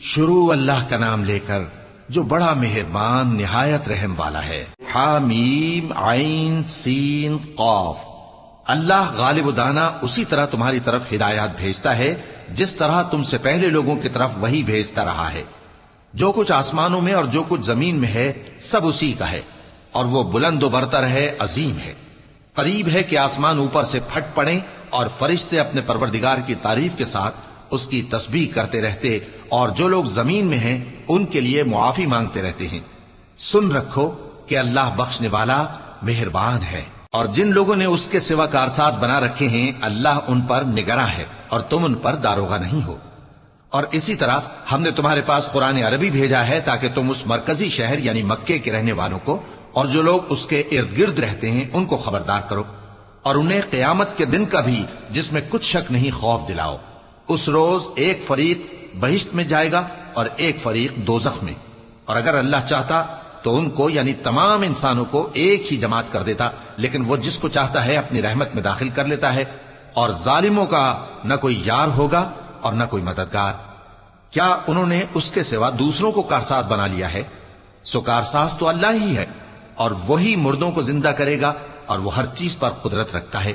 شروع اللہ کا نام لے کر جو بڑا مہربان نہایت رحم والا ہے۔ حامیم عین سین قاف۔ اللہ غالب و دانا اسی طرح تمہاری طرف ہدایات بھیجتا ہے جس طرح تم سے پہلے لوگوں کی طرف وہی بھیجتا رہا ہے۔ جو کچھ آسمانوں میں اور جو کچھ زمین میں ہے سب اسی کا ہے، اور وہ بلند و برتر ہے، عظیم ہے۔ قریب ہے کہ آسمان اوپر سے پھٹ پڑیں اور فرشتے اپنے پروردگار کی تعریف کے ساتھ اس کی تسبیح کرتے رہتے، اور جو لوگ زمین میں ہیں ان کے لیے معافی مانگتے رہتے ہیں۔ سن رکھو کہ اللہ بخشنے والا مہربان ہے۔ اور جن لوگوں نے اس کے سوا کارساز بنا رکھے ہیں اللہ ان پر نگراں ہے اور تم ان پر داروغہ نہیں ہو۔ اور اسی طرح ہم نے تمہارے پاس قرآن عربی بھیجا ہے تاکہ تم اس مرکزی شہر یعنی مکے کے رہنے والوں کو اور جو لوگ اس کے ارد گرد رہتے ہیں ان کو خبردار کرو، اور انہیں قیامت کے دن کا بھی جس میں کچھ شک نہیں خوف دلاؤ۔ اس روز ایک فریق بہشت میں جائے گا اور ایک فریق دوزخ میں، اور اگر اللہ چاہتا تو ان کو یعنی تمام انسانوں کو ایک ہی جماعت کر دیتا، لیکن وہ جس کو چاہتا ہے اپنی رحمت میں داخل کر لیتا ہے، اور ظالموں کا نہ کوئی یار ہوگا اور نہ کوئی مددگار۔ کیا انہوں نے اس کے سوا دوسروں کو کارساز بنا لیا ہے؟ سو کارساز تو اللہ ہی ہے، اور وہی مردوں کو زندہ کرے گا اور وہ ہر چیز پر قدرت رکھتا ہے۔